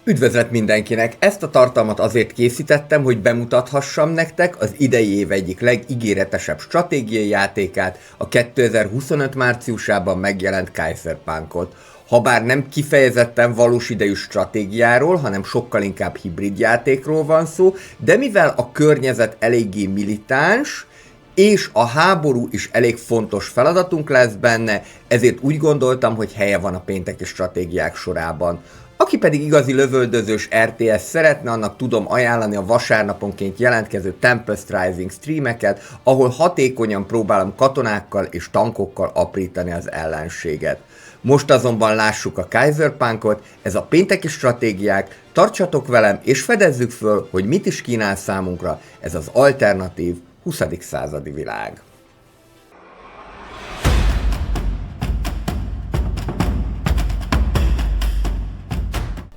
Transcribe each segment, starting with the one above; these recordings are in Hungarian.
Üdvözlet mindenkinek! Ezt a tartalmat azért készítettem, hogy bemutathassam nektek az idei év egyik legígéretesebb stratégiai játékát, a 2025 márciusában megjelent Kaiserpunkot. Habár nem kifejezetten valós idejű stratégiáról, hanem sokkal inkább hibrid játékról van szó, de mivel a környezet eléggé militáns, és a háború is elég fontos feladatunk lesz benne, ezért úgy gondoltam, hogy helye van a pénteki stratégiák sorában. Aki pedig igazi lövöldözős RTS szeretne, annak tudom ajánlani a vasárnaponként jelentkező Tempest Rising streameket, ahol hatékonyan próbálom katonákkal és tankokkal aprítani az ellenséget. Most azonban lássuk a Kaiserpunkot, ez a pénteki stratégiák, tartsatok velem és fedezzük föl, hogy mit is kínál számunkra ez az alternatív 20. századi világ.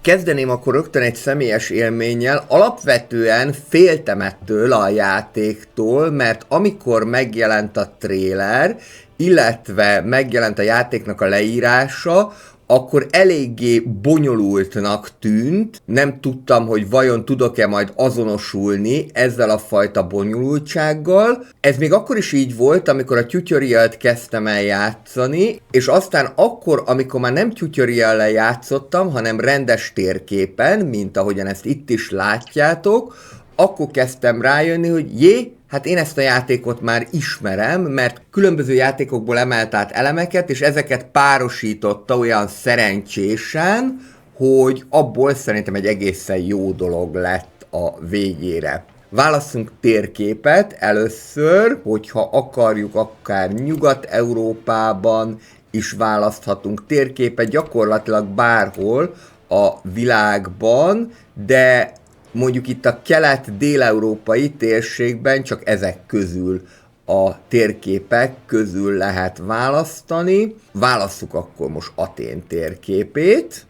Kezdeném akkor rögtön egy személyes élménnyel. Alapvetően féltem ettől a játéktól, mert amikor megjelent a trailer, illetve megjelent a játéknak a leírása, akkor eléggé bonyolultnak tűnt, nem tudtam, hogy vajon tudok-e majd azonosulni ezzel a fajta bonyolultsággal. Ez még akkor is így volt, amikor a tutorialt kezdtem el játszani, és aztán akkor, amikor már nem tutorial-lel játszottam, hanem rendes térképen, mint ahogyan ezt itt is látjátok, akkor kezdtem rájönni, hogy hát én ezt a játékot már ismerem, mert különböző játékokból emelt át elemeket, és ezeket párosította olyan szerencsésen, hogy abból szerintem egy egészen jó dolog lett a végére. Válasszunk térképet először, hogyha akarjuk, akár Nyugat-Európában is választhatunk térképet, gyakorlatilag bárhol a világban, de mondjuk itt a kelet-dél-európai térségben csak ezek közül, a térképek közül lehet választani. Válasszuk akkor most Atén térképét.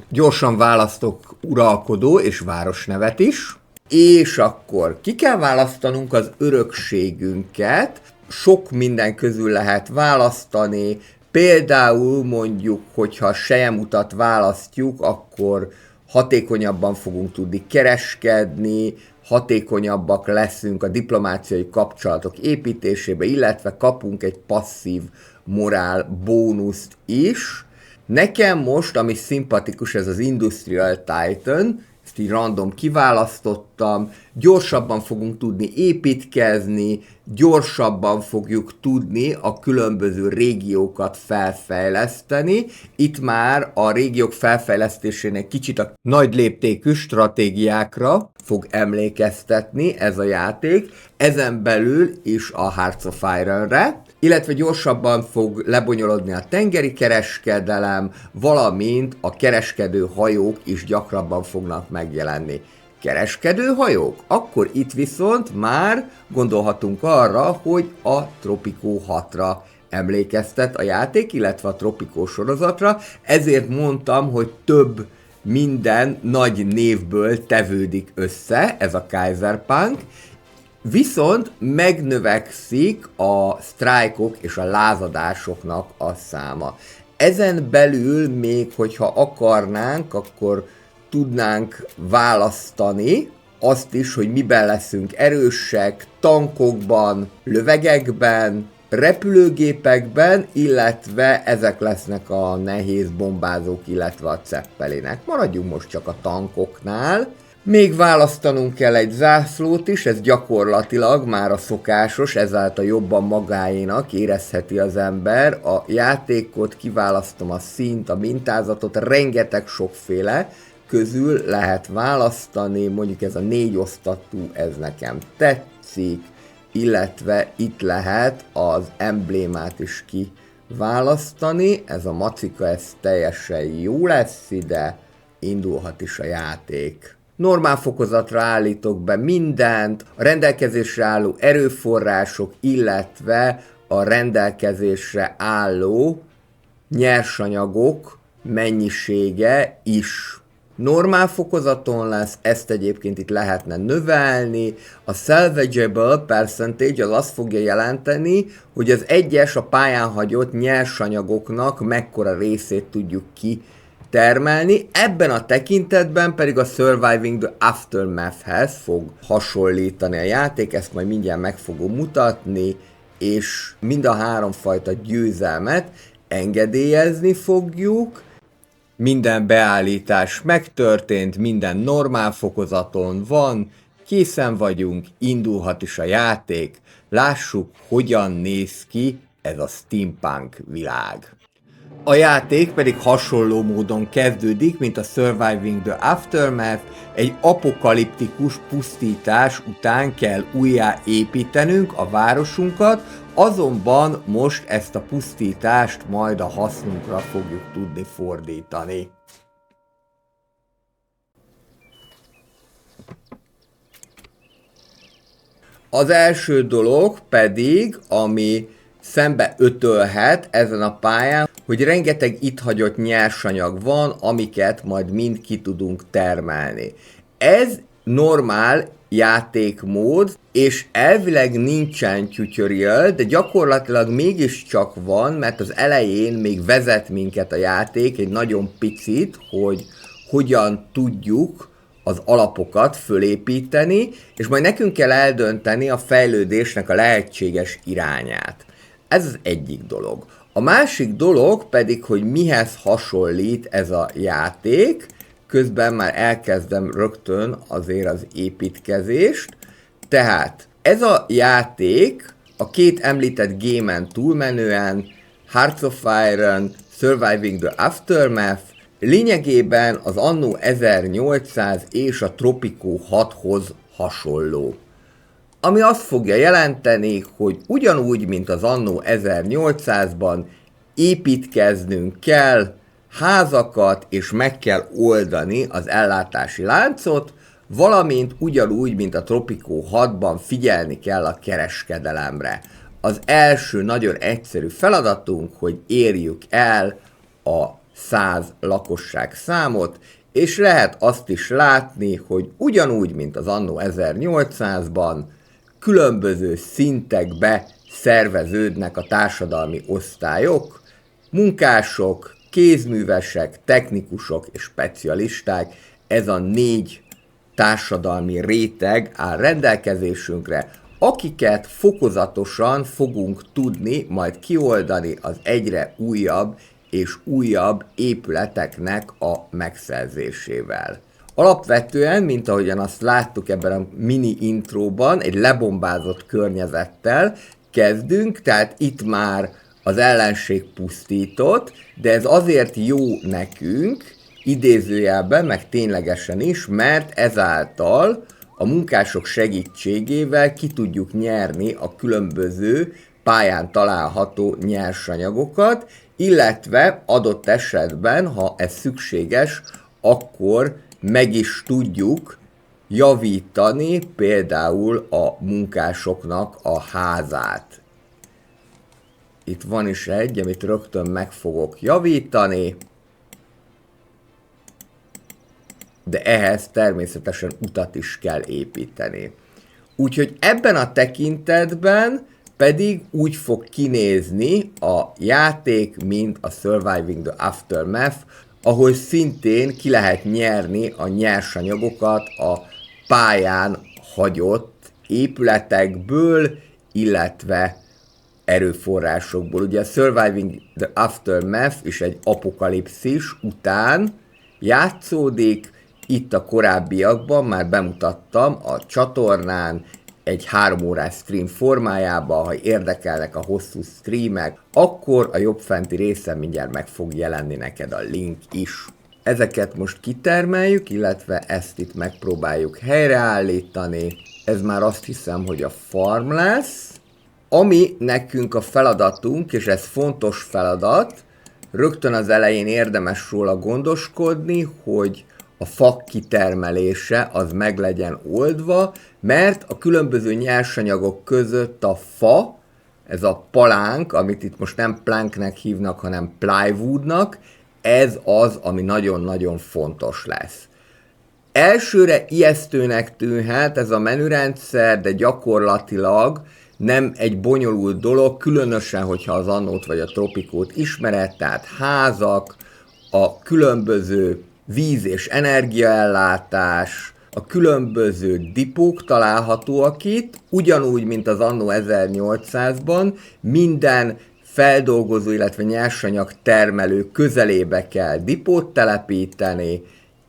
Gyorsan választok uralkodó és városnevet is. És akkor ki kell választanunk az örökségünket. Sok minden közül lehet választani. Például mondjuk, hogyha a selyemútat választjuk, akkor hatékonyabban fogunk tudni kereskedni, hatékonyabbak leszünk a diplomáciai kapcsolatok építésébe, illetve kapunk egy passzív morál bónuszt is. Nekem most, ami szimpatikus, ez az Industrial Titan, ezt így random kiválasztottam, gyorsabban fogunk tudni építkezni, gyorsabban fogjuk tudni a különböző régiókat felfejleszteni. Itt már a régiók felfejlesztésének kicsit a nagy léptékű stratégiákra fog emlékeztetni ez a játék, ezen belül is a Hearts of Iron-re, illetve gyorsabban fog lebonyolodni a tengeri kereskedelem, valamint a kereskedő hajók is gyakrabban fognak megjelenni. Kereskedő hajók? Akkor itt viszont már gondolhatunk arra, hogy a Tropico 6-ra emlékeztet a játék, illetve a Tropico sorozatra, ezért mondtam, hogy több minden nagy névből tevődik össze ez a Kaiserpunk, viszont megnövekszik a sztrájkok és a lázadásoknak a száma. Ezen belül még, hogyha akarnánk, akkor tudnánk választani azt is, hogy miben leszünk erősek, tankokban, lövegekben, repülőgépekben, illetve ezek lesznek a nehéz bombázók, illetve a ceppelinek. Maradjunk most csak a tankoknál. Még választanunk kell egy zászlót is, ez gyakorlatilag már a szokásos, ezáltal jobban magáénak érezheti az ember. A játékot kiválasztom, a színt, a mintázatot, rengeteg sokféle közül lehet választani, mondjuk ez a 4 osztatú, ez nekem tetszik, illetve itt lehet az emblémát is kiválasztani, ez a macika, ez teljesen jó lesz ide, indulhat is a játék. Normál fokozatra állítok be mindent, a rendelkezésre álló erőforrások, illetve a rendelkezésre álló nyersanyagok mennyisége is normál fokozaton lesz, ezt egyébként itt lehetne növelni. A salvageable percentage az azt fogja jelenteni, hogy az egyes a pályán hagyott nyersanyagoknak mekkora részét tudjuk termelni, ebben a tekintetben pedig a Surviving the Aftermath-hez fog hasonlítani a játék, ezt majd mindjárt meg fogom mutatni, és mind a 3 fajta győzelmet engedélyezni fogjuk. Minden beállítás megtörtént, minden normál fokozaton van, készen vagyunk, indulhat is a játék, lássuk, hogyan néz ki ez a steampunk világ. A játék pedig hasonló módon kezdődik, mint a Surviving the Aftermath, egy apokaliptikus pusztítás után kell újjáépítenünk a városunkat, azonban most ezt a pusztítást majd a hasznunkra fogjuk tudni fordítani. Az első dolog pedig, ami szembe ötölhet ezen a pályán, hogy rengeteg itt hagyott nyersanyag van, amiket majd mind ki tudunk termelni. Ez normál játékmód, és elvileg nincsen tutorial, de gyakorlatilag mégiscsak van, mert az elején még vezet minket a játék egy nagyon picit, hogy hogyan tudjuk az alapokat fölépíteni, és majd nekünk kell eldönteni a fejlődésnek a lehetséges irányát. Ez az egyik dolog. A másik dolog pedig, hogy mihez hasonlít ez a játék, közben már elkezdem rögtön azért az építkezést. Tehát ez a játék a 2 említett gémen túlmenően, Hearts of Iron, Surviving the Aftermath, lényegében az Anno 1800 és a Tropico 6-hoz hasonló. Ami azt fogja jelenteni, hogy ugyanúgy, mint az Anno 1800-ban építkeznünk kell, házakat, és meg kell oldani az ellátási láncot, valamint ugyanúgy, mint a Tropico 6-ban figyelni kell a kereskedelemre. Az első nagyon egyszerű feladatunk, hogy érjük el a 100 lakosság számot, és lehet azt is látni, hogy ugyanúgy, mint az Anno 1800-ban, különböző szintekbe szerveződnek a társadalmi osztályok, munkások, kézművesek, technikusok és specialisták, ez a 4 társadalmi réteg áll rendelkezésünkre, akiket fokozatosan fogunk tudni majd kioldani az egyre újabb és újabb épületeknek a megszerzésével. Alapvetően, mint ahogyan azt láttuk ebben a mini intróban, egy lebombázott környezettel kezdünk, tehát itt már az ellenség pusztított, de ez azért jó nekünk, idézőjelben, meg ténylegesen is, mert ezáltal a munkások segítségével ki tudjuk nyerni a különböző pályán található nyersanyagokat, illetve adott esetben, ha ez szükséges, akkor meg is tudjuk javítani például a munkásoknak a házát. Itt van is egy, amit rögtön meg fogok javítani, de ehhez természetesen utat is kell építeni. Úgyhogy ebben a tekintetben pedig úgy fog kinézni a játék, mint a Surviving the Aftermath, ahol szintén ki lehet nyerni a nyersanyagokat a pályán hagyott épületekből, illetve erőforrásokból. Ugye a Surviving the Aftermath is egy apokalipszis után játszódik, itt a korábbiakban már bemutattam a csatornán egy 3 órás stream formájában, ha érdekelnek a hosszú streamek, akkor a jobb fenti részen mindjárt meg fog jelenni neked a link is. Ezeket most kitermeljük, illetve ezt itt megpróbáljuk helyreállítani. Ez már azt hiszem, hogy a farm lesz. Ami nekünk a feladatunk, és ez fontos feladat, rögtön az elején érdemes róla gondoskodni, hogy a fa kitermelése az meg legyen oldva, mert a különböző nyersanyagok között a fa, ez a palánk, amit itt most nem planknek hívnak, hanem plywoodnak, ez az, ami nagyon-nagyon fontos lesz. Elsőre ijesztőnek tűnhet ez a menürendszer, de gyakorlatilag nem egy bonyolult dolog, különösen, hogyha az Annót vagy a Tropicót ismered, tehát házak, a különböző víz- és energiaellátás, a különböző dipók találhatóak itt, ugyanúgy, mint az anno 1800-ban, minden feldolgozó, illetve nyersanyag termelő közelébe kell dipót telepíteni,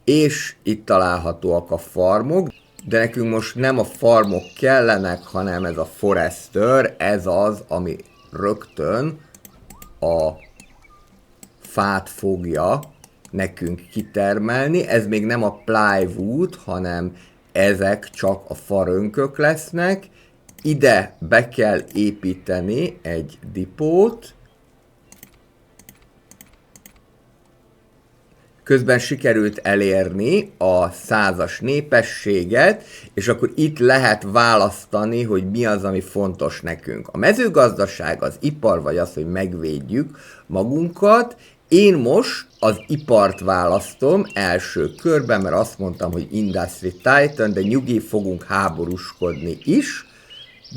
és itt találhatóak a farmok, de nekünk most nem a farmok kellenek, hanem ez a forester, ez az, ami rögtön a fát fogja nekünk kitermelni. Ez még nem a plywood, hanem ezek csak a farönkök lesznek. Ide be kell építeni egy dipót. Közben sikerült elérni a 100-as népességet, és akkor itt lehet választani, hogy mi az, ami fontos nekünk. A mezőgazdaság, az ipar, vagy az, hogy megvédjük magunkat. Én most az ipart választom első körben, mert azt mondtam, hogy Industry Titan, de nyugi, fogunk háborúskodni is,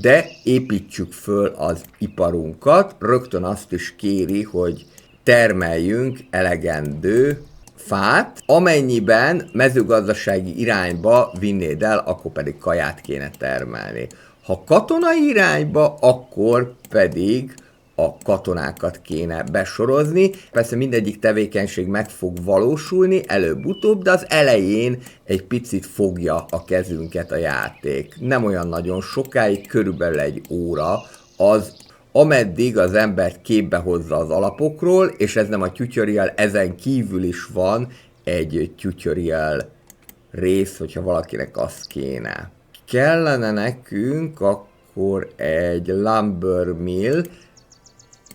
de építsük föl az iparunkat. Rögtön azt is kéri, hogy termeljünk elegendő fát, amennyiben mezőgazdasági irányba vinnéd el, akkor pedig kaját kéne termelni. Ha katonai irányba, akkor pedig a katonákat kéne besorozni. Persze mindegyik tevékenység meg fog valósulni előbb-utóbb, de az elején egy picit fogja a kezünket a játék. Nem olyan nagyon sokáig, körülbelül egy óra az, ameddig az embert képbe hozza az alapokról, és ez nem a tutorial, ezen kívül is van egy tutorial rész, hogyha valakinek az kéne. Kellene nekünk akkor egy lumber mill.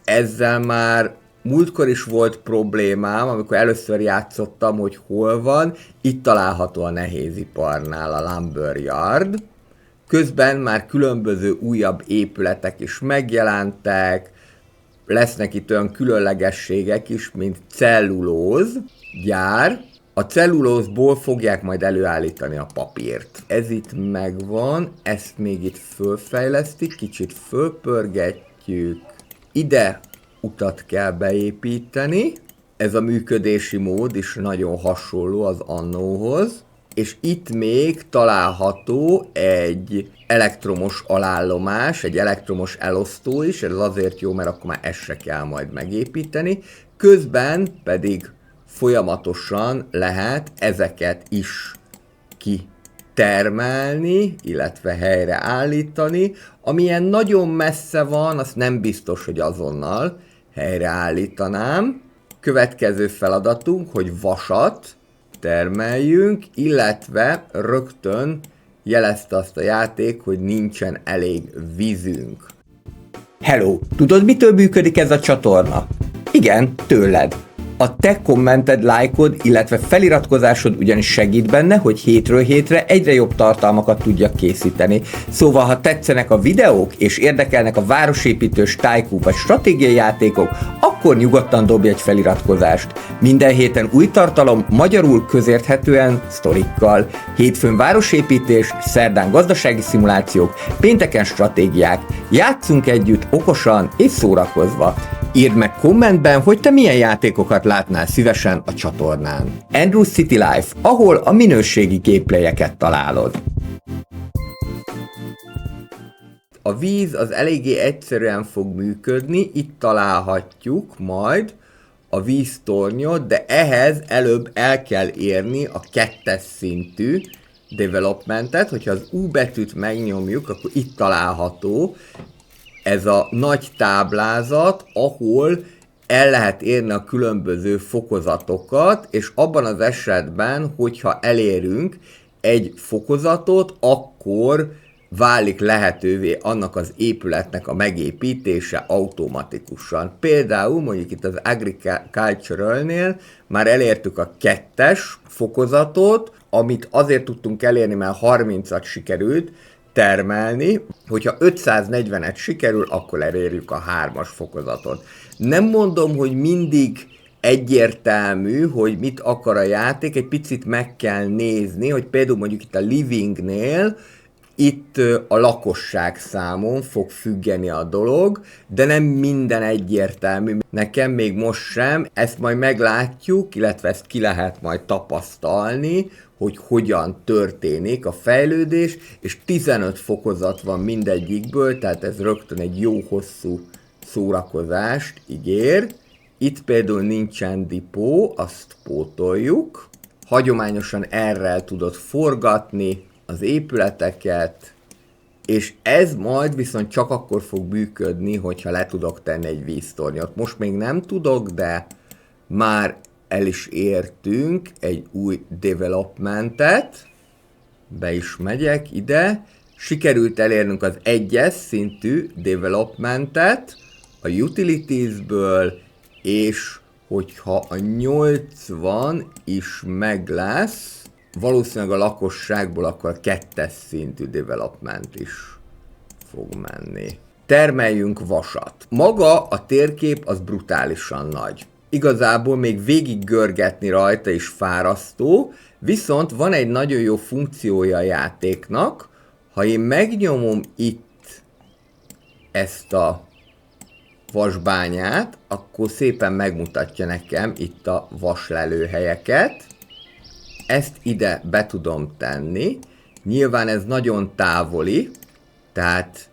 Ezzel már múltkor is volt problémám, amikor először játszottam, hogy hol van. Itt található a nehéziparnál a lumber yard. Közben már különböző újabb épületek is megjelentek, lesznek itt olyan különlegességek is, mint cellulóz gyár. A cellulózból fogják majd előállítani a papírt. Ez itt megvan, ezt még itt fölfejlesztik, kicsit fölpörgetjük. Ide utat kell beépíteni, ez a működési mód is nagyon hasonló az annóhoz, és itt még található egy elektromos alállomás, egy elektromos elosztó is, ez azért jó, mert akkor már ezt se kell majd megépíteni, közben pedig folyamatosan lehet ezeket is kitermelni, illetve helyreállítani. Amilyen nagyon messze van, azt nem biztos, hogy azonnal helyreállítanám. Következő feladatunk, hogy vasat termeljünk, illetve rögtön jelezte azt a játék, hogy nincsen elég vízünk. Hello! Tudod, mitől működik ez a csatorna? Igen, tőled. A te kommented, lájkod, illetve feliratkozásod ugyanis segít benne, hogy hétről hétre egyre jobb tartalmakat tudjak készíteni. Szóval, ha tetszenek a videók, és érdekelnek a városépítős, tycoon vagy stratégiai játékok, akkor nyugodtan dobj egy feliratkozást. Minden héten új tartalom, magyarul közérthetően, sztorikkal. Hétfőn városépítés, szerdán gazdasági szimulációk, pénteken stratégiák. Játszunk együtt okosan és szórakozva. Írd meg kommentben, hogy te milyen játékokat látnál szívesen a csatornán. Andrew City Life, ahol a minőségi gameplayeket találod. A víz az eléggé egyszerűen fog működni, itt találhatjuk majd a víztornyot, de ehhez előbb el kell érni a 2-es szintű developmentet, hogyha az U betűt megnyomjuk, akkor itt található ez a nagy táblázat, ahol el lehet érni a különböző fokozatokat, és abban az esetben, hogyha elérünk egy fokozatot, akkor válik lehetővé annak az épületnek a megépítése automatikusan. Például mondjuk itt az Agricultural-nél már elértük a 2-es fokozatot, amit azért tudtunk elérni, mert 30-at sikerült termelni, hogyha 540-et sikerül, akkor elérjük a 3-as fokozatot. Nem mondom, hogy mindig egyértelmű, hogy mit akar a játék, egy picit meg kell nézni, hogy például mondjuk itt a livingnél Itt a lakosság számon fog függeni a dolog, de nem minden egyértelmű. Nekem még most sem, ezt majd meglátjuk, illetve ezt ki lehet majd tapasztalni, hogy hogyan történik a fejlődés, és 15 fokozat van mindegyikből, tehát ez rögtön egy jó hosszú szórakozást ígér. Itt például nincsen dipó, azt pótoljuk. Hagyományosan errel tudod forgatni az épületeket, és ez majd viszont csak akkor fog működni, hogyha le tudok tenni egy víztornyot. Most még nem tudok, de már el is értünk egy új developmentet. Be is megyek ide. Sikerült elérnünk az 1-es szintű developmentet a utilities-ből, és hogyha a 80 is meg lesz, valószínűleg a lakosságból akkor a 2-es szintű development is fog menni. Termeljünk vasat. Maga a térkép az brutálisan nagy. Igazából még végig görgetni rajta is fárasztó, viszont van egy nagyon jó funkciója a játéknak. Ha én megnyomom itt ezt a vasbányát, akkor szépen megmutatja nekem itt a vaslelőhelyeket. Ezt ide be tudom tenni. Nyilván ez nagyon távoli, tehát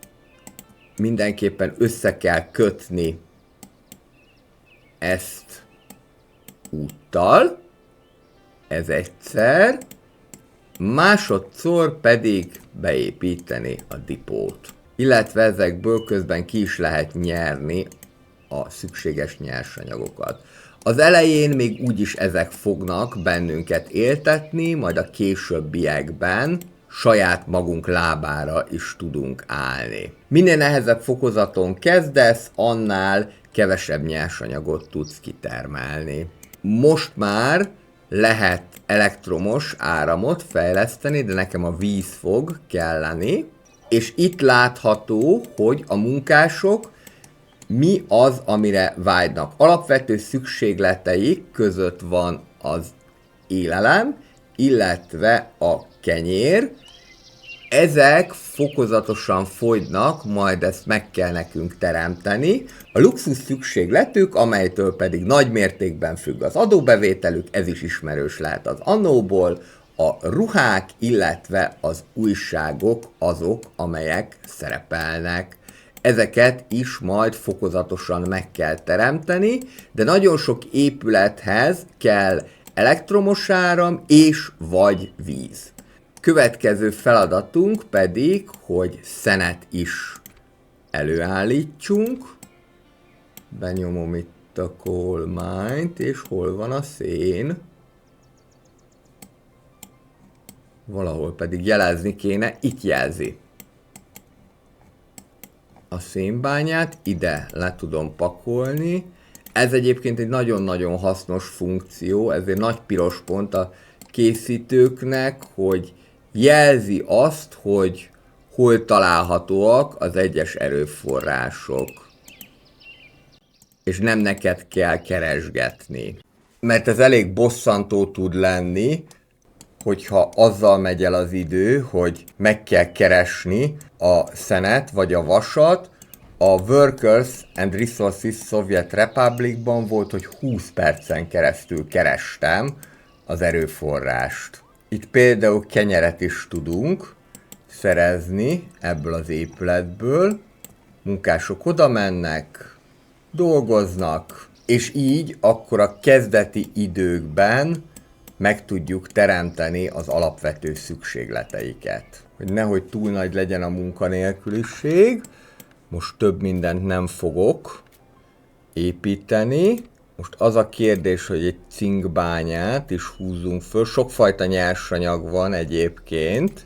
mindenképpen össze kell kötni ezt úttal. Ez egyszer. Másodszor pedig beépíteni a dipót. Illetve ezekből közben ki is lehet nyerni a szükséges nyersanyagokat. Az elején még úgyis ezek fognak bennünket éltetni, majd a későbbiekben saját magunk lábára is tudunk állni. Minél nehezebb fokozaton kezdesz, annál kevesebb nyersanyagot tudsz kitermelni. Most már lehet elektromos áramot fejleszteni, de nekem a víz fog kelleni, és itt látható, hogy a munkások mi az, amire vágynak. Alapvető szükségleteik között van az élelem, illetve a kenyér. Ezek fokozatosan fogynak, majd ezt meg kell nekünk teremteni. A luxus szükségletük, amelytől pedig nagy mértékben függ az adóbevételük, ez is ismerős lehet az annóból, a ruhák, illetve az újságok azok, amelyek szerepelnek. Ezeket is majd fokozatosan meg kell teremteni, de nagyon sok épülethez kell elektromos áram és vagy víz. Következő feladatunk pedig, hogy szenet is előállítsunk. Benyomom itt a coal mine-t, és hol van a szén? Valahol pedig jelezni kéne, itt jelzi. A szénbányát ide le tudom pakolni. Ez egyébként egy nagyon-nagyon hasznos funkció, ezért nagy piros pont a készítőknek, hogy jelzi azt, hogy hol találhatóak az egyes erőforrások. És nem neked kell keresgetni. Mert ez elég bosszantó tud lenni, hogyha azzal megy el az idő, hogy meg kell keresni a szenet vagy a vasat. A Workers and Resources Soviet Republicban volt, hogy 20 percen keresztül kerestem az erőforrást. Itt például kenyeret is tudunk szerezni ebből az épületből. Munkások oda mennek, dolgoznak, és így akkor a kezdeti időkben meg tudjuk teremteni az alapvető szükségleteiket. Hogy nehogy túl nagy legyen a munkanélküliség, most több mindent nem fogok építeni. Most az a kérdés, hogy egy cinkbányát is húzzunk föl. Sokfajta nyersanyag van egyébként.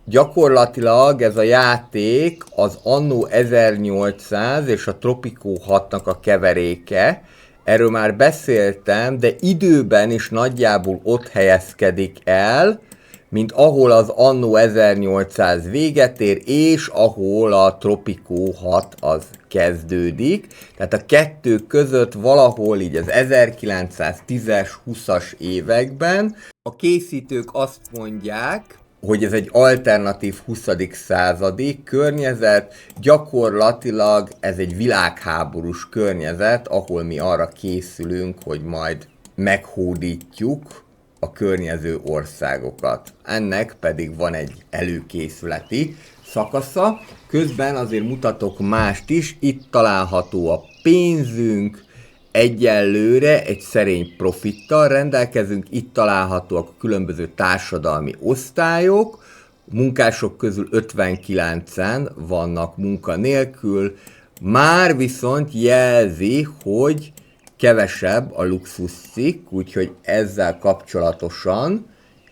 Gyakorlatilag ez a játék az Anno 1800 és a Tropico 6-nak a keveréke. Erről már beszéltem, de időben is nagyjából ott helyezkedik el, mint ahol az Anno 1800 véget ér, és ahol a Tropico 6 az kezdődik. Tehát a kettő között valahol így az 1910-es, 20-as években a készítők azt mondják, hogy ez egy alternatív 20. századi környezet, gyakorlatilag ez egy világháborús környezet, ahol mi arra készülünk, hogy majd meghódítjuk a környező országokat. Ennek pedig van egy előkészületi szakasza. Közben azért mutatok mást is, itt található a pénzünk, egyelőre egy szerény profittal rendelkezünk, itt találhatóak a különböző társadalmi osztályok, munkások közül 59-en vannak munkanélkül, már viszont jelzi, hogy kevesebb a luxuscikk, úgyhogy ezzel kapcsolatosan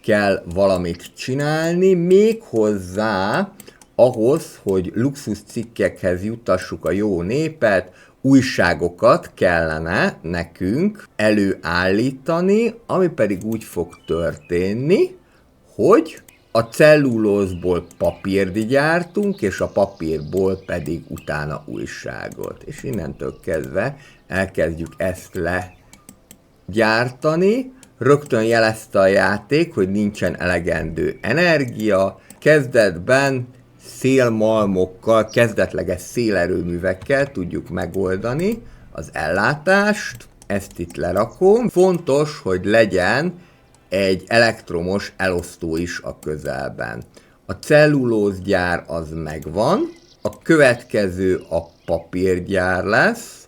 kell valamit csinálni, méghozzá ahhoz, hogy luxuscikkekhez juttassuk a jó népet, újságokat kellene nekünk előállítani, ami pedig úgy fog történni, hogy a cellulózból papírt gyártunk, és a papírból pedig utána újságot. És innentől kezdve elkezdjük ezt legyártani. Rögtön jelezte a játék, hogy nincsen elegendő energia. Kezdetben szélmalmokkal, kezdetleges szélerőművekkel tudjuk megoldani az ellátást. Ezt itt lerakom. Fontos, hogy legyen egy elektromos elosztó is a közelben. A cellulózgyár az megvan, a következő a papírgyár lesz,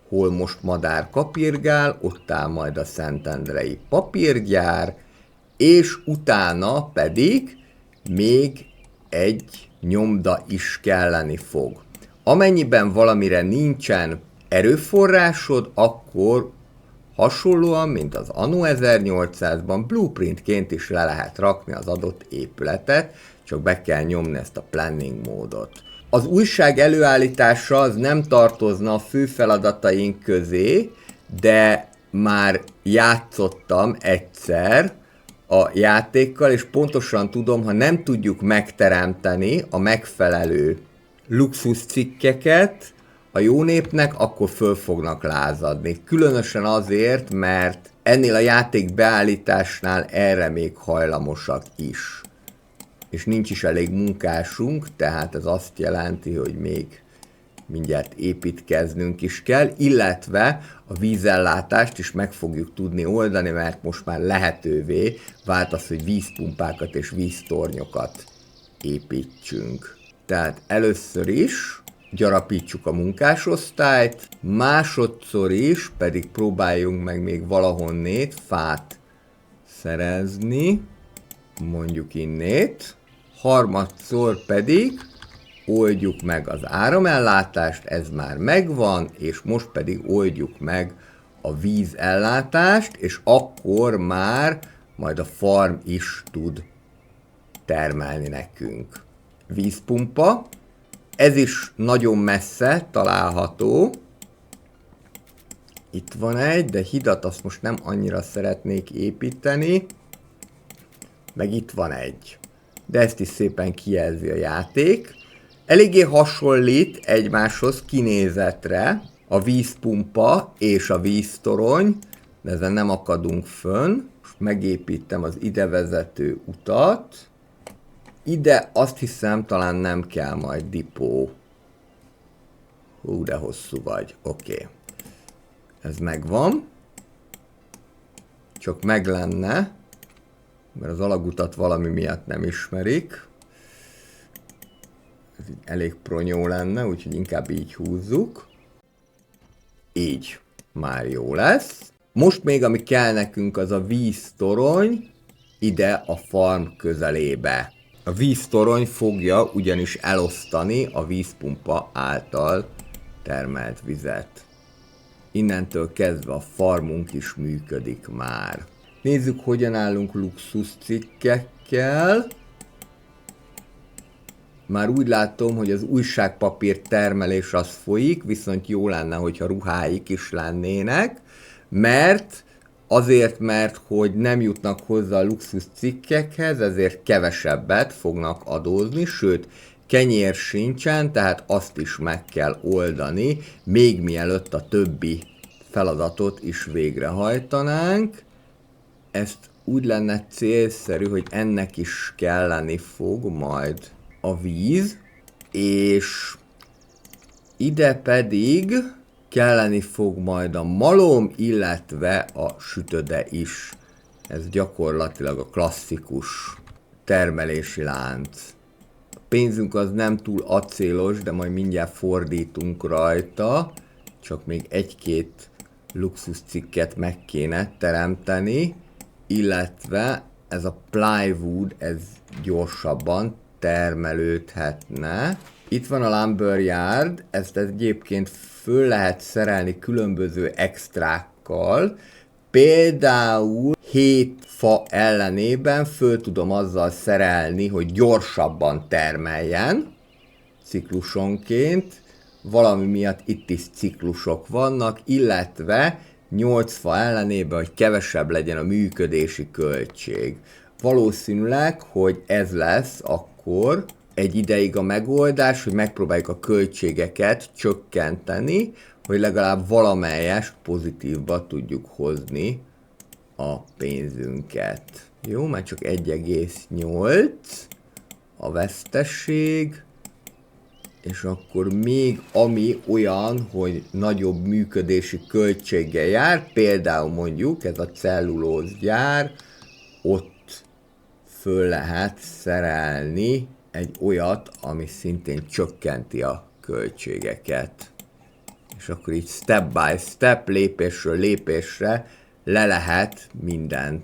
hol most Madár kapirgál, ott áll majd a szentendrei papírgyár, és utána pedig még egy nyomda is kelleni fog. Amennyiben valamire nincsen erőforrásod, akkor hasonlóan, mint az Anno 1800-ban blueprintként is le lehet rakni az adott épületet, csak be kell nyomni ezt a planning módot. Az újság előállítása az nem tartozna a fő feladataink közé, de már játszottam egyszer a játékkal, és pontosan tudom, ha nem tudjuk megteremteni a megfelelő luxuscikkeket a jó népnek, akkor föl fognak lázadni. Különösen azért, mert ennél a játék beállításnál erre még hajlamosak is. És nincs is elég munkásunk, tehát ez azt jelenti, hogy még mindjárt építkeznünk is kell, illetve a vízellátást is meg fogjuk tudni oldani, mert most már lehetővé vált az, hogy vízpumpákat és víztornyokat építsünk. Tehát először is gyarapítsuk a munkásosztályt, másodszor is pedig próbáljunk meg még valahonnét fát szerezni, mondjuk innét, harmadszor pedig oldjuk meg az áramellátást, ez már megvan, és most pedig oldjuk meg a vízellátást, és akkor már majd a farm is tud termelni nekünk. Vízpumpa, ez is nagyon messze található. Itt van egy, de hidat azt most nem annyira szeretnék építeni. Meg itt van egy. De ezt is szépen kijelzi a játék. Eléggé hasonlít egymáshoz kinézetre a vízpumpa és a víztorony, de ezen nem akadunk fönn. Most megépítem az ide vezető utat. Ide azt hiszem talán nem kell majd dipó. Hú, de hosszú vagy. Oké. Ez megvan. Csak meg lenne, mert az alagutat valami miatt nem ismerik. Ez így elég pronyó lenne, úgyhogy inkább így húzzuk. Így. Már jó lesz. Most még ami kell nekünk az a víztorony ide a farm közelébe. A víztorony fogja ugyanis elosztani a vízpumpa által termelt vizet. Innentől kezdve a farmunk is működik már. Nézzük, hogyan állunk luxuscikkekkel. Már úgy látom, hogy az újságpapír termelés az folyik, viszont jó lenne, hogyha ruháik is lennének, mert hogy nem jutnak hozzá a luxuscikkekhez, ezért kevesebbet fognak adózni, sőt, kenyér sincsen, tehát azt is meg kell oldani, még mielőtt a többi feladatot is végrehajtanánk. Ezt úgy lenne célszerű, hogy ennek is kelleni fog majd a víz, és ide pedig kelleni fog majd a malom, illetve a sütöde is. Ez gyakorlatilag a klasszikus termelési lánc. A pénzünk az nem túl acélos, de majd mindjárt fordítunk rajta, csak még egy-két luxuscikket meg kéne teremteni, illetve ez a plywood, ez gyorsabban termelődhetne. Itt van a lumberyard, ezt egyébként föl lehet szerelni különböző extrákkal, például 7 fa ellenében föl tudom azzal szerelni, hogy gyorsabban termeljen ciklusonként, valami miatt itt is ciklusok vannak, illetve 8 fa ellenében, hogy kevesebb legyen a működési költség. Valószínűleg, hogy ez lesz akkor egy ideig a megoldás, hogy megpróbáljuk a költségeket csökkenteni, hogy legalább valamelyest pozitívba tudjuk hozni a pénzünket. Jó, már csak 1,8 a vesztesség, és akkor még ami olyan, hogy nagyobb működési költséggel jár, például mondjuk ez a cellulózgyár, ott föl lehet szerelni egy olyat, ami szintén csökkenti a költségeket. És akkor így step by step, lépésről lépésre le lehet mindent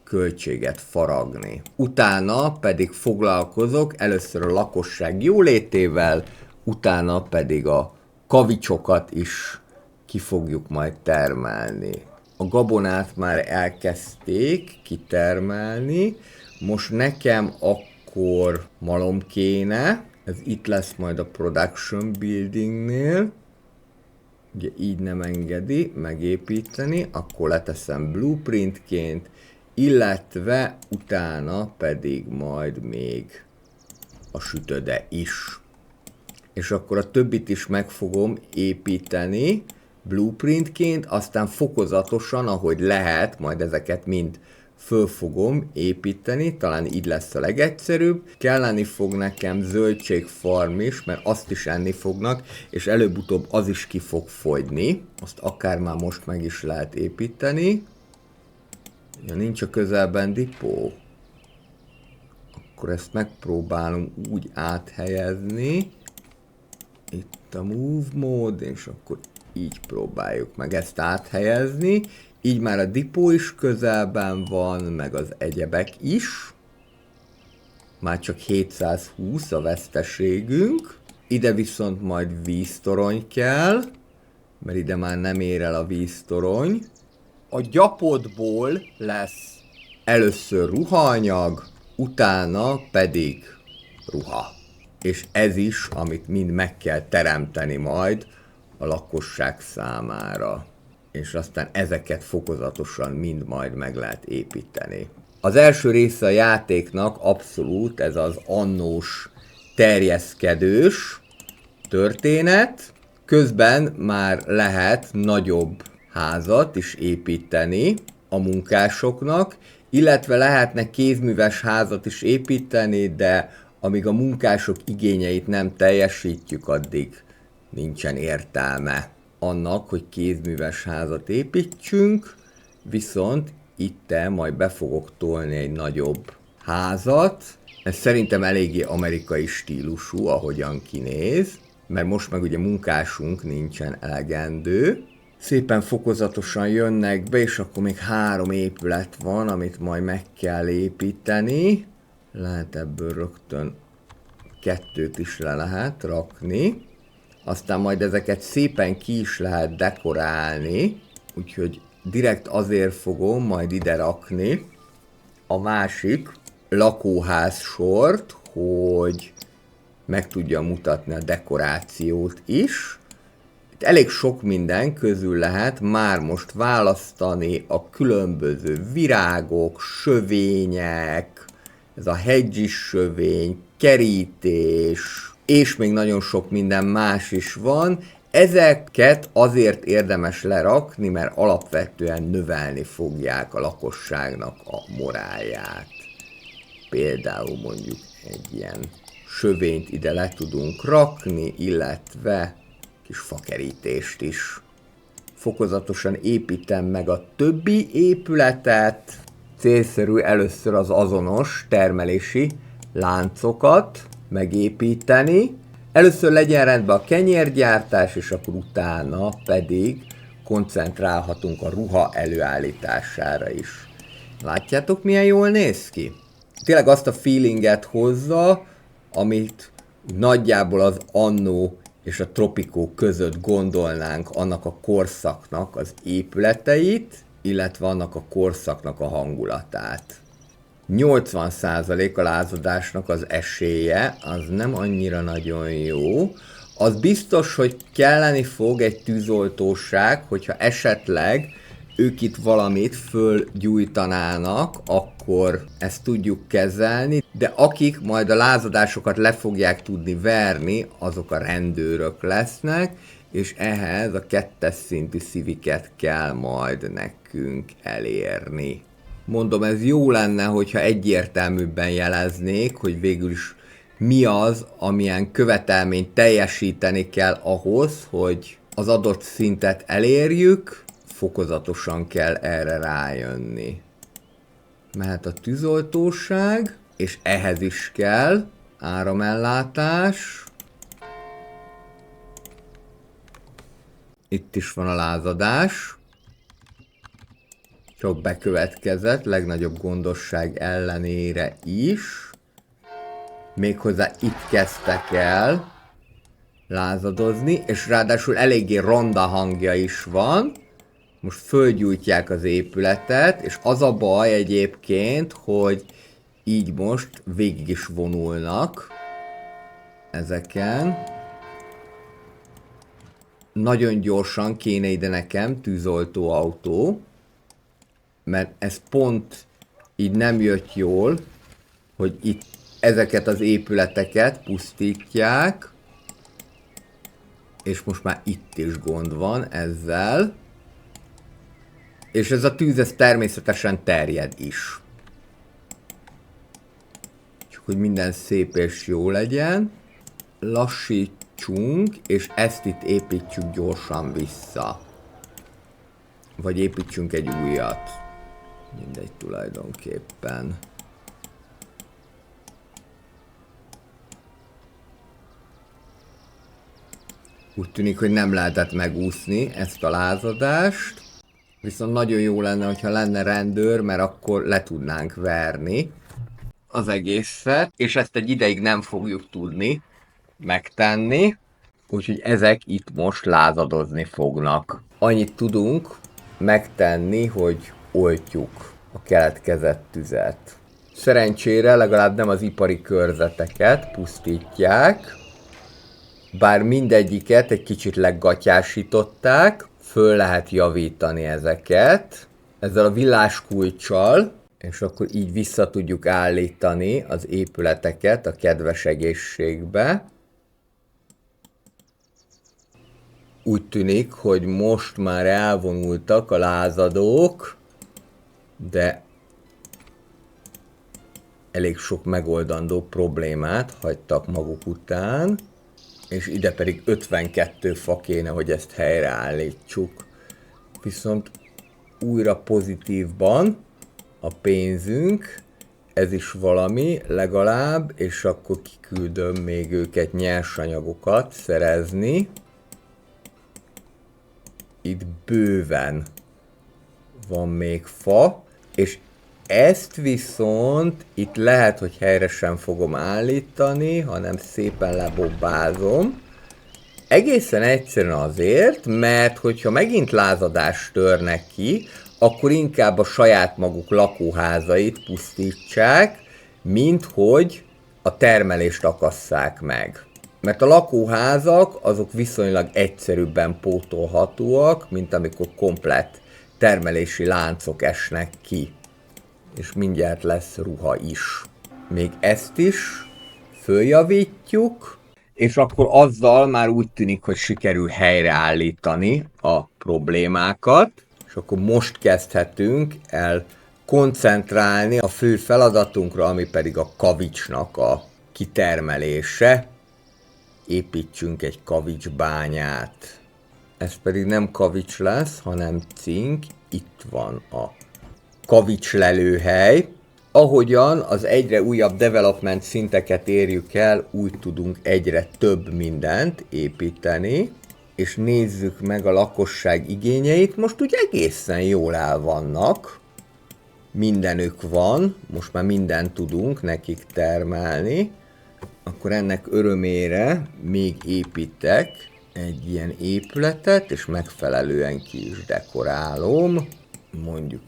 költséget faragni. Utána pedig foglalkozok először a lakosság jólétével, utána pedig a kavicsokat is ki fogjuk majd termelni. A gabonát már elkezdték kitermelni, most nekem akkor malom kéne, ez itt lesz majd a production buildingnél, ugye így nem engedi megépíteni, akkor leteszem blueprintként, illetve utána pedig majd még a sütöde is. És akkor a többit is meg fogom építeni blueprintként, aztán fokozatosan, ahogy lehet, majd ezeket mind föl fogom építeni, talán így lesz a legegyszerűbb. Kelleni fog nekem zöldségfarm is, mert azt is enni fognak, és előbb-utóbb az is ki fog fogyni. Azt akár már most meg is lehet építeni. Ja, nincs a közelben dipó. Akkor ezt megpróbálom úgy áthelyezni. Itt a move mód, és akkor így próbáljuk meg ezt áthelyezni. Így már a dipó is közelben van, meg az egyebek is. Már csak 720 a veszteségünk. Ide viszont majd víztorony kell, mert ide már nem ér el a víztorony. A gyapotból lesz először ruhaanyag, utána pedig ruha. És ez is, amit mind meg kell teremteni majd a lakosság számára. És aztán ezeket fokozatosan mind majd meg lehet építeni. Az első része a játéknak abszolút ez az annós terjeszkedős történet. Közben már lehet nagyobb házat is építeni a munkásoknak, illetve lehetne kézműves házat is építeni, de amíg a munkások igényeit nem teljesítjük, addig nincsen értelme annak, hogy kézműves házat építsünk, viszont itt majd be fogok tolni egy nagyobb házat. Ez szerintem eléggé amerikai stílusú, ahogyan kinéz, mert most meg ugye munkásunk nincsen elegendő. Szépen fokozatosan jönnek be, és akkor még 3 épület van, amit majd meg kell építeni. Lehet ebből rögtön 2 is le lehet rakni. Aztán majd ezeket szépen ki is lehet dekorálni, úgyhogy direkt azért fogom majd ide rakni a másik lakóház sort, hogy meg tudja mutatni a dekorációt is. Itt elég sok minden közül lehet már most választani, a különböző virágok, sövények, ez a hedgis sövény, kerítés, és még nagyon sok minden más is van. Ezeket azért érdemes lerakni, mert alapvetően növelni fogják a lakosságnak a morálját. Például mondjuk egy ilyen sövényt ide le tudunk rakni, illetve kis fakerítést is. Fokozatosan építem meg a többi épületet. Célszerű először az azonos termelési láncokat megépíteni. Először legyen rendben a kenyérgyártás, és akkor utána pedig koncentrálhatunk a ruha előállítására is. Látjátok, milyen jól néz ki? Tényleg azt a feelinget hozza, amit nagyjából az Anno és a Tropico között gondolnánk annak a korszaknak az épületeit, illetve annak a korszaknak a hangulatát. 80% a lázadásnak az esélye, az nem annyira nagyon jó. Az biztos, hogy kelleni fog egy tűzoltóság, hogyha esetleg ők itt valamit fölgyújtanának, akkor ezt tudjuk kezelni, de akik majd a lázadásokat le fogják tudni verni, azok a rendőrök lesznek, és ehhez a 2-es szintű civiket kell majd nekünk elérni. Mondom, ez jó lenne, hogyha egyértelműbben jeleznék, hogy végül is mi az, amilyen követelményt teljesíteni kell ahhoz, hogy az adott szintet elérjük, fokozatosan kell erre rájönni. Mehet a tűzoltóság, és ehhez is kell áramellátás. Itt is van a lázadás. Csak bekövetkezett, legnagyobb gondosság ellenére is. Méghozzá itt kezdtek el lázadozni, és ráadásul eléggé ronda hangja is van. Most fölgyújtják az épületet, és az a baj egyébként, hogy így most végig is vonulnak ezeken. Nagyon gyorsan kéne ide nekem tűzoltó autó, mert ez pont így nem jött jól, hogy itt ezeket az épületeket pusztítják, és most már itt is gond van ezzel. És ez a tűz, ez természetesen terjed is. Csak hogy minden szép és jó legyen. Lassítsunk, és ezt itt építsük gyorsan vissza. Vagy építsünk egy újat. Mindegy tulajdonképpen. Úgy tűnik, hogy nem lehetett megúszni ezt a lázadást. Viszont nagyon jó lenne, hogyha lenne rendőr, mert akkor le tudnánk verni az egészet, és ezt egy ideig nem fogjuk tudni megtenni, úgyhogy ezek itt most lázadozni fognak. Annyit tudunk megtenni, hogy oltjuk a keletkezett tüzet. Szerencsére legalább nem az ipari körzeteket pusztítják, bár mindegyiket egy kicsit leggatyásították, föl lehet javítani ezeket ezzel a villáskulccsal, és akkor így vissza tudjuk állítani az épületeket a kedves egészségbe. Úgy tűnik, hogy most már elvonultak a lázadók, de elég sok megoldandó problémát hagytak maguk után, és ide pedig 52 fa kéne, hogy ezt helyreállítsuk. Viszont újra pozitívban a pénzünk, ez is valami legalább, és akkor kiküldöm még őket nyersanyagokat szerezni. Itt bőven van még fa, és ezt viszont itt lehet, hogy helyre sem fogom állítani, hanem szépen lebobbázom. Egészen egyszerűen azért, mert hogyha megint lázadást törnek ki, akkor inkább a saját maguk lakóházait pusztítsák, mint hogy a termelést akasszák meg. Mert a lakóházak azok viszonylag egyszerűbben pótolhatóak, mint amikor komplett termelési láncok esnek ki. És mindjárt lesz ruha is. Még ezt is följavítjuk, és akkor azzal már úgy tűnik, hogy sikerül helyreállítani a problémákat, és akkor most kezdhetünk el koncentrálni a fő feladatunkra, ami pedig a kavicsnak a kitermelése. Építsünk egy kavicsbányát. Ez pedig nem kavics lesz, hanem cink. Itt van a kavicslelőhely. Ahogyan az egyre újabb development szinteket érjük el, úgy tudunk egyre több mindent építeni, és nézzük meg a lakosság igényeit. Most úgy egészen jól el vannak. Mindenük van, most már mindent tudunk nekik termelni. Akkor ennek örömére még építek egy ilyen épületet, és megfelelően ki is dekorálom, mondjuk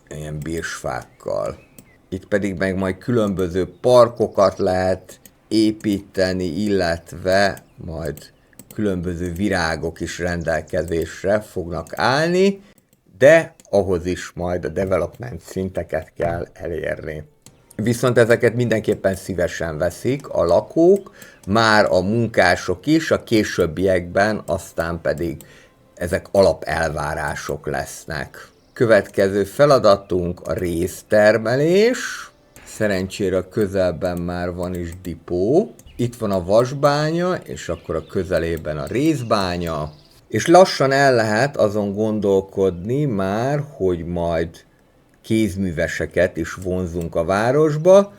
ilyen birsfákkal. Itt pedig meg majd különböző parkokat lehet építeni, illetve majd különböző virágok is rendelkezésre fognak állni, de ahhoz is majd a development szinteket kell elérni. Viszont ezeket mindenképpen szívesen veszik a lakók, már a munkások is, a későbbiekben aztán pedig ezek alapelvárások lesznek. Következő feladatunk a réztermelés. Szerencsére a közelben már van is dipó. Itt van a vasbánya, és akkor a közelében a rézbánya. És lassan el lehet azon gondolkodni már, hogy majd kézműveseket is vonzunk a városba.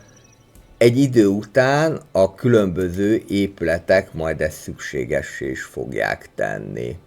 Egy idő után a különböző épületek majd ezt szükségessé is fogják tenni.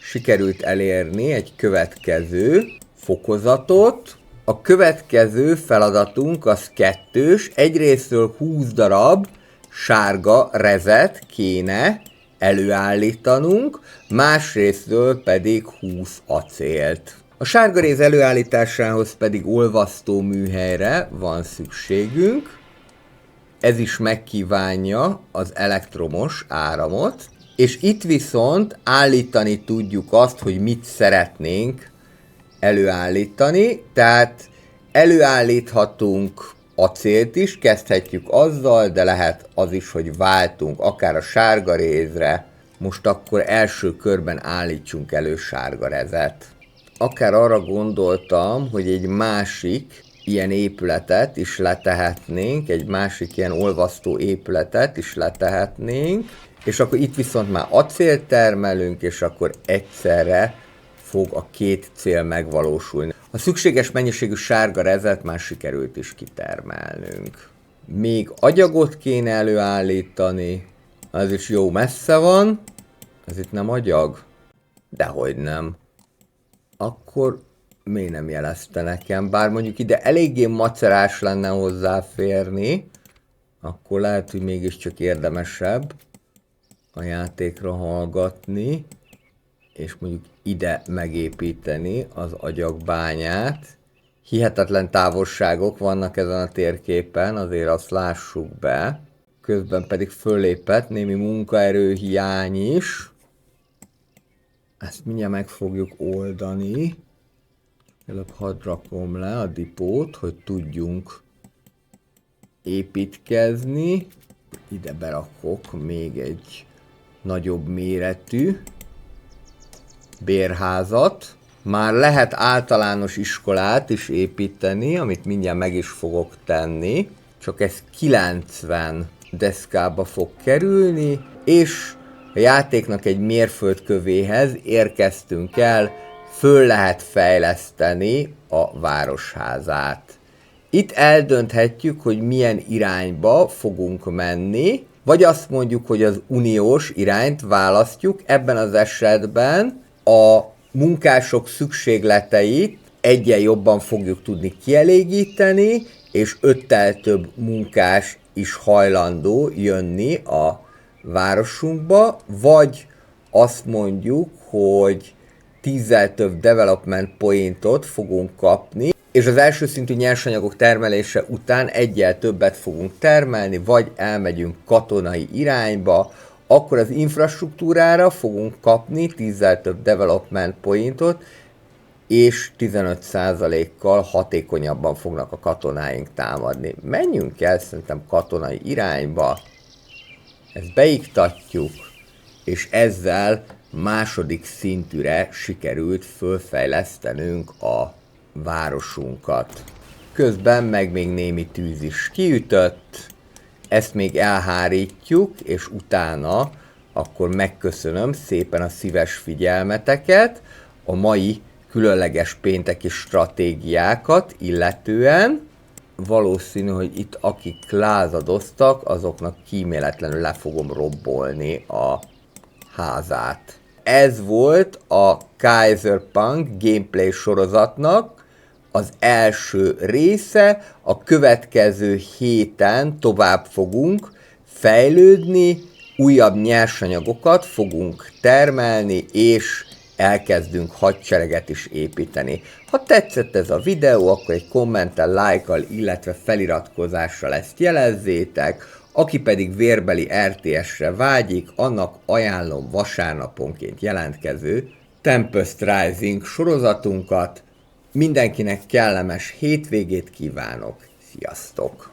Sikerült elérni egy következő fokozatot. A következő feladatunk az kettős. Egyrésztről 20 darab sárga rezet kéne előállítanunk, másrésztről pedig 20 acélt. A sárgaréz előállításához pedig olvasztó műhelyre van szükségünk. Ez is megkívánja az elektromos áramot, és itt viszont állítani tudjuk azt, hogy mit szeretnénk előállítani, tehát előállíthatunk acélt is, kezdhetjük azzal, de lehet az is, hogy váltunk akár a sárgarézre. Most akkor első körben állítsunk elő sárgarezet. Akár arra gondoltam, hogy egy másik ilyen épületet is letehetnénk, egy másik ilyen olvasztó épületet is letehetnénk, és akkor itt viszont már acélt termelünk, és akkor egyszerre fog a két cél megvalósulni. A szükséges mennyiségű sárga rezet már sikerült is kitermelnünk. Még agyagot kéne előállítani, az is jó messze van. Ez itt nem agyag? Dehogy nem. Akkor miért nem jelezte nekem? Bár mondjuk ide eléggé macerás lenne hozzáférni, akkor lehet, hogy mégiscsak érdemesebb a játékra hallgatni, és mondjuk ide megépíteni az agyagbányát. Hihetetlen távolságok vannak ezen a térképen, azért azt lássuk be. Közben pedig fölépett némi munkaerőhiány is. Ezt mindjárt meg fogjuk oldani. Előbb hadd rakom le a dipót, hogy tudjunk építkezni. Ide berakok még egy nagyobb méretű bérházat. Már lehet általános iskolát is építeni, amit mindjárt meg is fogok tenni. Csak ez 90 deszkába fog kerülni, és a játéknak egy mérföldkövéhez érkeztünk el, föl lehet fejleszteni a városházát. Itt eldönthetjük, hogy milyen irányba fogunk menni, vagy azt mondjuk, hogy az uniós irányt választjuk. Ebben az esetben a munkások szükségleteit egyen jobban fogjuk tudni kielégíteni, és 5-tel több munkás is hajlandó jönni a városunkba, vagy azt mondjuk, hogy 10-zel több development pointot fogunk kapni, és az első szintű nyersanyagok termelése után 1-jel többet fogunk termelni, vagy elmegyünk katonai irányba, akkor az infrastruktúrára fogunk kapni 10-zel több development pointot, és 15%-kal hatékonyabban fognak a katonáink támadni. Menjünk el szerintem katonai irányba, ezt beiktatjuk, és ezzel második szintűre sikerült fölfejlesztenünk a városunkat. Közben meg még némi tűz is kiütött, ezt még elhárítjuk, és utána akkor megköszönöm szépen a szíves figyelmeteket a mai különleges pénteki stratégiákat illetően. Valószínű, hogy itt akik lázadoztak, azoknak kíméletlenül le fogom robbolni a házát. Ez volt a Cyberpunk gameplay sorozatnak az első része, a következő héten tovább fogunk fejlődni, újabb nyersanyagokat fogunk termelni, és elkezdünk hadsereget is építeni. Ha tetszett ez a videó, akkor egy kommenttel, lájkkal, illetve feliratkozással ezt jelezzétek. Aki pedig vérbeli RTS-re vágyik, annak ajánlom vasárnaponként jelentkező Tempest Rising sorozatunkat. Mindenkinek kellemes hétvégét kívánok. Sziasztok!